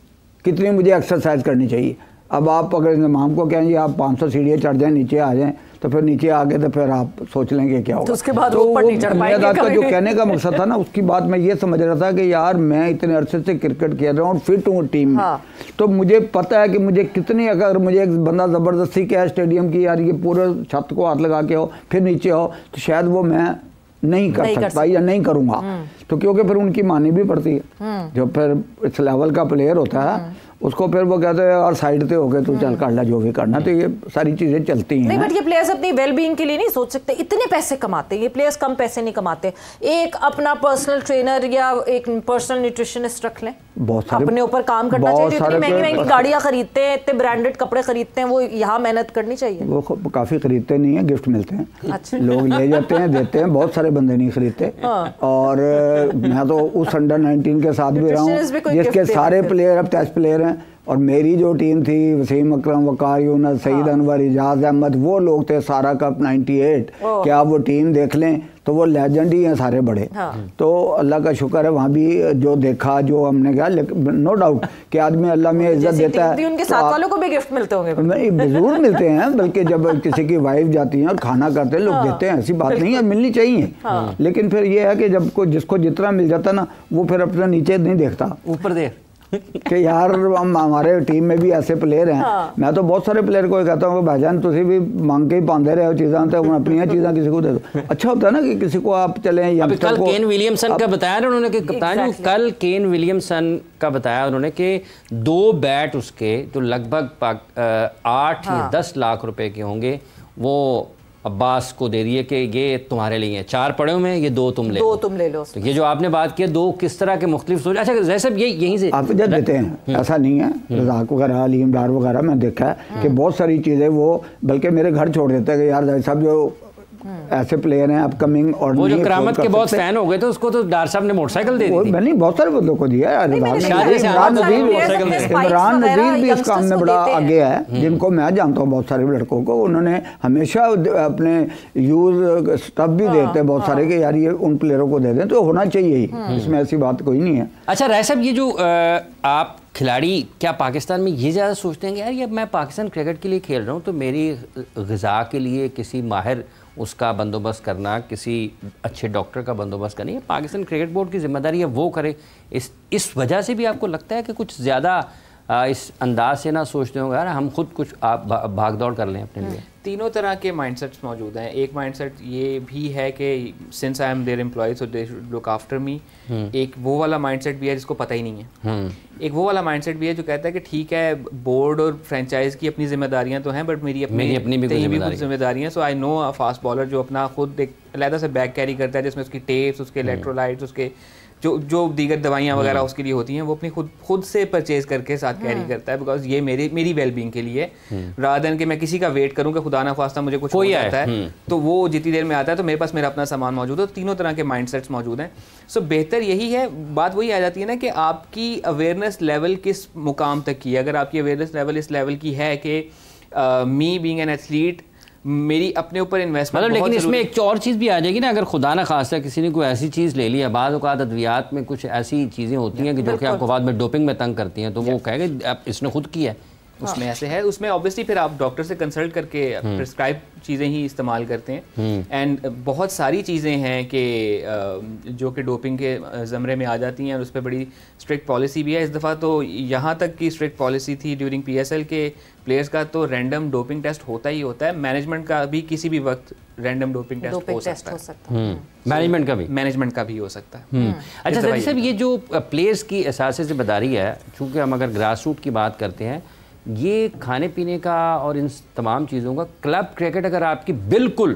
कितनी मुझे एक्सरसाइज करनी चाहिए। अब आप अगर इमाम को कहेंगे आप 500 सीढ़ियाँ चढ़ जाएं, नीचे आ जाएं, तो फिर नीचे आके तो फिर आप सोच लेंगे क्या होगा। तो उसके बाद ऊपर नहीं चढ़ पाएंगे। का जो कहने का मकसद था ना, उसकी बात मैं ये समझ रहा था कि यार मैं इतने अरसे से क्रिकेट खेल रहा हूँ और फिट हूँ टीम में, तो मुझे पता है कि मुझे कितनी, अगर मुझे एक बंदा ज़बरदस्ती कहे स्टेडियम की यार ये पूरे छत को हाथ लगा के हो फिर नीचे हो, तो शायद वो मैं नहीं कर सकता या नहीं करूँगा। तो क्योंकि फिर उनकी माननी भी पड़ती है। जो फिर इस लेवल का प्लेयर होता है उसको फिर वो कहते हैं और साइड पे हो गए तो चल कर ला जो भी करना। तो ये सारी चीज़ें चलती हैं। नहीं, बट ये प्लेयर्स अपनी वेलबींग के लिए नहीं सोच सकते, इतने पैसे कमाते हैं ये प्लेयर्स, कम पैसे नहीं कमाते। एक अपना पर्सनल ट्रेनर या एक पर्सनल न्यूट्रिशनिस्ट रख लें, बहुत सारे अपने ऊपर काम करना चाहिए। इतनी महंगी महंगी गाड़ियाँ खरीदते हैं, इतने ब्रांडेड कपड़े खरीदते हैं, वो यहाँ मेहनत करनी चाहिए। वो काफ़ी खरीदते नहीं है, गिफ्ट मिलते हैं। अच्छा। लोग ले जाते हैं, देते हैं, बहुत सारे बंदे नहीं खरीदते। और मैं तो उस अंडर 19 के साथ भी रहा हूँ जिसके सारे प्लेयर अब टेस्ट प्लेयर हैं। और मेरी जो टीम थी, वसीम अकरम, वकार यूनस, सईद अनवर, इजाज अहमद, वो लोग थे, सारा कप 98। क्या वो टीम देख लें तो वो लेजेंड ही हैं सारे बड़े। तो अल्लाह का शुक्र है वहाँ भी जो देखा, जो हमने कहा, नो डाउट कि आदमी अल्लाह में इज्जत देता है। उनके साथ वालों को भी गिफ्ट मिलते होंगे? जरूर मिलते हैं, बल्कि जब किसी की वाइफ जाती है और खाना करते हैं लोग देते हैं, ऐसी बात नहीं है, मिलनी चाहिए। लेकिन फिर ये है कि जब जिसको जितना मिल जाता ना, वो फिर अपना नीचे नहीं देखता, ऊपर देख कि यार हमारे टीम में भी ऐसे प्लेयर हैं। मैं तो बहुत सारे प्लेयर को कहता हूँ कि भाईजान तुसी भी मांग के ही पाते रहे हो चीज़ां, तो अपनी चीज़ां किसी को दे दो। अच्छा होता है ना कि किसी को आप चलें। कल केन विलियमसन का बताया ना उन्होंने कि कप्तान, कल केन विलियमसन का बताया उन्होंने कि 2 बैट उसके जो लगभग 8 या 10 लाख रुपए के होंगे, वो अब्बास को दे दिए कि ये तुम्हारे लिए हैं, 4 पड़े हुए हैं, ये 2 तुम ले लो। तो ये जो आपने बात की 2 किस तरह के मुख्तलिफ सोच। अच्छा जैसे सब ये यहीं से आप जब देते हैं, ऐसा नहीं है। रज़ाक वगैरह, अलीम डार वगैरह मैं देखा है कि बहुत सारी चीज़ें वो बल्कि मेरे घर छोड़ देते हैं कि यार भाई साहब जो ऐसे प्लेयर हैं अपकमिंग और वो जो करामत के बहुत फैन हो गए थे उसको तो डार साहब ने मोटरसाइकिल दे दी थी। मैंने बहुत सारे बंदों को दिया है। इमरान नज़ीर भी इस काम में बड़ा आगे है, जिनको मैं जानता हूँ बहुत सारे लड़कों को। उन्होंने हमेशा अपने यूज स्टफ भी देते हैं बहुत सारे कि यार ये उन प्लेयरों को दे दें, तो होना चाहिए ही, इसमें ऐसी बात कोई नहीं है। अच्छा राय साहब, ये जो आप खिलाड़ी क्या पाकिस्तान में ये ज़्यादा सोचते हैं कि यार ये मैं पाकिस्तान क्रिकेट के लिए खेल रहा हूँ तो मेरी ग़िज़ा के लिए किसी माहिर उसका बंदोबस्त करना, किसी अच्छे डॉक्टर का बंदोबस्त करना, ये पाकिस्तान क्रिकेट बोर्ड की जिम्मेदारी है, वो करे। इस वजह से भी आपको लगता है कि कुछ ज़्यादा इस अंदाज से ना सोचते होंगे यार हम खुद कुछ आप भाग दौड़ कर लें अपने लिए? तीनों तरह के माइंडसेट्स मौजूद हैं। एक माइंडसेट ये भी है कि since I am their employ so they should look after me. एक वो वाला माइंडसेट भी है जिसको पता ही नहीं है। एक वो वाला माइंडसेट भी है जो कहता है कि ठीक है बोर्ड और फ्रेंचाइज की अपनी जिम्मेदारियां तो हैं बट मेरी अपनी भी कुछ जिम्मेदारियां। So I know a fast bowler जो अपना खुद एक अलग से बैग कैरी करता है जिसमें उसकी टेप्स, उसके इलेक्ट्रोलाइट्स, उसके जो दीगर दवाइयाँ वगैरह उसके लिए होती हैं वो अपनी खुद से परचेज करके साथ कैरी करता है, बिकॉज ये मेरी वेलबींग के लिए रादर देन कि मैं किसी का वेट करूँ कि खुदा ना ख्वास्ता मुझे कुछ हो जाता है तो वो जितनी देर में आता है तो मेरे पास मेरा अपना सामान मौजूद है। तो तीनों तरह के माइंडसेट्स मौजूद हैं। सो बेहतर यही है, बात वही आ जाती है ना कि आपकी अवेयरनेस लेवल किस मुकाम तक की है। अगर आपकी अवेयरनेस लेवल इस लेवल की है कि मी बीइंग एन एथलीट मेरी अपने ऊपर इन्वेस्टमेंट मतलब, लेकिन इसमें एक और चीज़ भी आ जाएगी ना, अगर खुदा ना खास्ता किसी ने कोई ऐसी चीज़ ले ली है, बाद औक़ात अद्वियात में कुछ ऐसी चीज़ें होती हैं कि जो कि आपको बाद में डोपिंग में तंग करती हैं, तो वो कहेगा आप इसने खुद किया है। उसमें ऐसे है, उसमें ऑब्वियसली फिर आप डॉक्टर से कंसल्ट करके प्रिस्क्राइब चीज़ें ही इस्तेमाल करते हैं। एंड बहुत सारी चीज़ें हैं कि जो कि डोपिंग के ज़मरे में आ जाती हैं और उस पर बड़ी स्ट्रिक्ट पॉलिसी भी है। इस दफ़ा तो यहाँ तक की स्ट्रिक्ट पॉलिसी थी ड्यूरिंग PSL के प्लेयर्स का तो रैंडम डोपिंग टेस्ट होता ही होता है। मैनेजमेंट का भी किसी भी वक्त रैंडम डोपिंग टेस्ट हो सकता है। मैनेजमेंट का भी हो सकता है। अच्छा सर साहब, ये जो प्लेयर्स की एहसास से बदारी है, चूँकि हम अगर ग्रास रूट की बात करते हैं, ये खाने पीने का और इन तमाम चीज़ों का क्लब क्रिकेट अगर आपकी बिल्कुल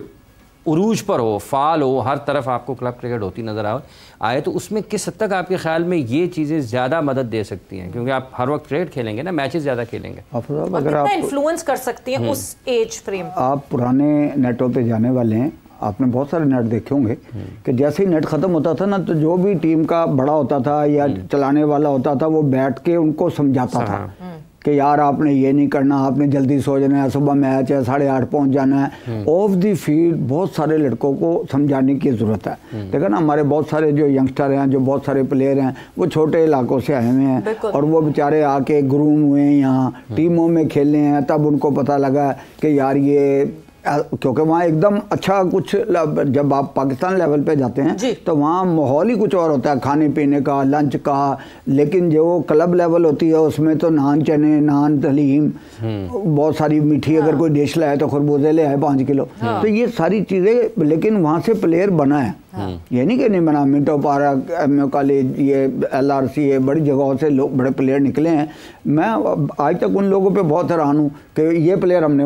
उरूज पर हो, फाल हो, हर तरफ आपको क्लब क्रिकेट होती नज़र आए तो उसमें किस हद तक आपके ख्याल में ये चीज़ें ज़्यादा मदद दे सकती हैं? क्योंकि आप हर वक्त क्रिकेट खेलेंगे ना, मैचेस ज़्यादा खेलेंगे, अगर आप इन्फ्लुएंस कर सकती हैं उस एज फ्रेम। आप पुराने नेटों पे जाने वाले हैं, आपने बहुत सारे नेट देखे होंगे कि जैसे ही नेट ख़त्म होता था ना तो जो भी टीम का बड़ा होता था या चलाने वाला होता था वो बैठ के उनको समझाता था कि यार आपने ये नहीं करना, आपने जल्दी सो जाना है, सुबह मैच है 8:30 पहुंच जाना है। ऑफ द फील्ड बहुत सारे लड़कों को समझाने की ज़रूरत है। देखो ना, हमारे बहुत सारे जो यंगस्टर हैं, जो बहुत सारे प्लेयर हैं, वो छोटे इलाकों से आए हुए हैं और वो बेचारे आके ग्रूम हुए हैं, यहाँ टीमों में खेलने हैं, तब उनको पता लगा कि यार ये, क्योंकि वहाँ एकदम अच्छा कुछ, जब आप पाकिस्तान लेवल पे जाते हैं तो वहाँ माहौल ही कुछ और होता है, खाने पीने का, लंच का। लेकिन जो क्लब लेवल होती है उसमें तो नान चने, नान तलीम, बहुत सारी मीठी, अगर कोई डिश लाए तो खरबूजे ले आए 5 किलो। तो ये सारी चीज़ें, लेकिन वहाँ से प्लेयर बना है, ये नहीं कि नहीं बना। मिंटो पार्क, MU कॉलेज, ये LRC, ये बड़ी जगहों से लोग, बड़े प्लेयर निकले हैं। मैं आज तक उन लोगों पर बहुत हैरान हूँ कि ये प्लेयर हमने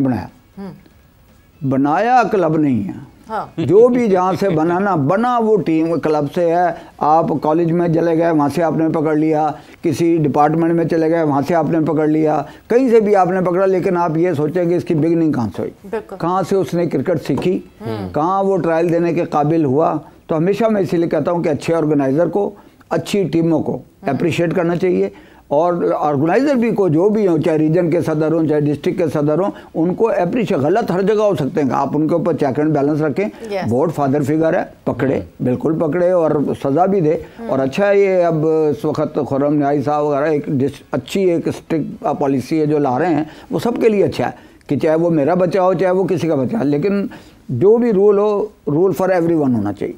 बनाया क्लब नहीं है। हाँ। जो भी जहाँ से बना वो टीम क्लब से है। आप कॉलेज में चले गए, वहाँ से आपने पकड़ लिया, किसी डिपार्टमेंट में चले गए, वहाँ से आपने पकड़ लिया, कहीं से भी आपने पकड़ा। लेकिन आप ये सोचेंगे इसकी बिगनिंग कहाँ से हुई, कहाँ से उसने क्रिकेट सीखी, कहाँ वो ट्रायल देने के काबिल हुआ। तो हमेशा मैं इसीलिए कहता हूँ कि अच्छे ऑर्गेनाइज़र को, अच्छी टीमों को अप्रिशिएट करना चाहिए और ऑर्गेनाइजर भी को, जो भी हो, चाहे रीजन के सदर हों, चाहे डिस्ट्रिक्ट के सदर हों, उनको अप्रिशिएट, गलत हर जगह हो सकते हैं, आप उनके ऊपर चेक एंड बैलेंस रखें। बोर्ड फादर फिगर है, पकड़े, बिल्कुल पकड़े और सज़ा भी दे। और अच्छा है ये अब इस वक्त खुर्रम न्याई साहब वगैरह एक अच्छी एक स्ट्रिक्ट पॉलिसी है जो ला रहे हैं, वो सबके लिए अच्छा है कि चाहे वो मेरा बच्चा हो, चाहे वो किसी का बच्चा हो, लेकिन जो भी रूल हो, रूल फॉर एवरीवन होना चाहिए,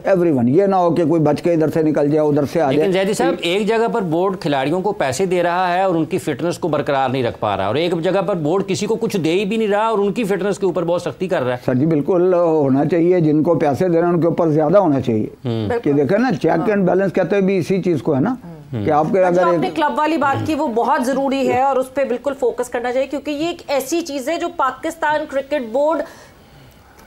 एवरीवन। ये ना हो कि कोई बच के इधर से निकल जाए, उधर से आ जाए। लेकिन जैदी साहब, एक जगह पर बोर्ड खिलाड़ियों को पैसे दे रहा है और उनकी फिटनेस को बरकरार नहीं रख पा रहा, और एक जगह पर बोर्ड किसी को कुछ दे ही भी नहीं रहा और उनकी फिटनेस के ऊपर बहुत सख्ती कर रहा है। सर जी, बिल्कुल होना चाहिए, जिनको पैसे दे रहे हैं उनके ऊपर ज्यादा होना चाहिए। कि देखें ना, चेक एंड बैलेंस कहते हैं भी इसी चीज को है ना, कि आपके अगर आपने क्लब वाली बात की वो बहुत जरूरी है और उस पर बिल्कुल फोकस करना चाहिए, क्योंकि ये एक ऐसी चीज है जो पाकिस्तान क्रिकेट बोर्ड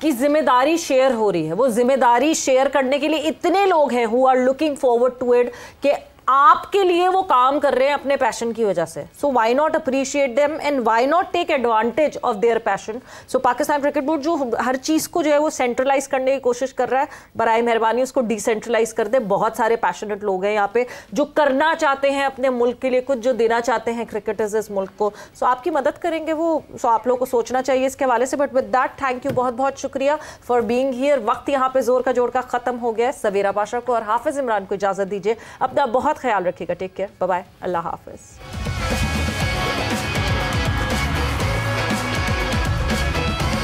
की जिम्मेदारी शेयर हो रही है, वो जिम्मेदारी शेयर करने के लिए इतने लोग हैं who are looking forward to it कि आपके लिए वो काम कर रहे हैं अपने पैशन की वजह से. So why not appreciate them and why not take advantage of their passion. So Pakistan cricket board जो हर चीज़ को जो है वो सेंट्रलाइज करने की कोशिश कर रहा है, बराए मेहरबानी उसको डिसेंट्रलाइज कर दे. बहुत सारे पैशनेट लोग हैं यहाँ पे जो करना चाहते हैं अपने मुल्क के लिए कुछ, जो देना चाहते हैं क्रिकेटर्स इस मुल्क को. सो आपकी मदद करेंगे वो. सो आप लोग को सोचना चाहिए इसके हवाले से. But with that thank you, बहुत बहुत शुक्रिया फॉर बीइंग हियर. वक्त यहाँ पे जोर का जोड़ का ख़त्म हो गया है. सवेरा पाशा को और हाफिज़ इमरान को इजाज़त दीजिए. अपना बहुत ख्याल रखिएगा. टेक केयर, बाय बाय, अल्लाह हाफिज़.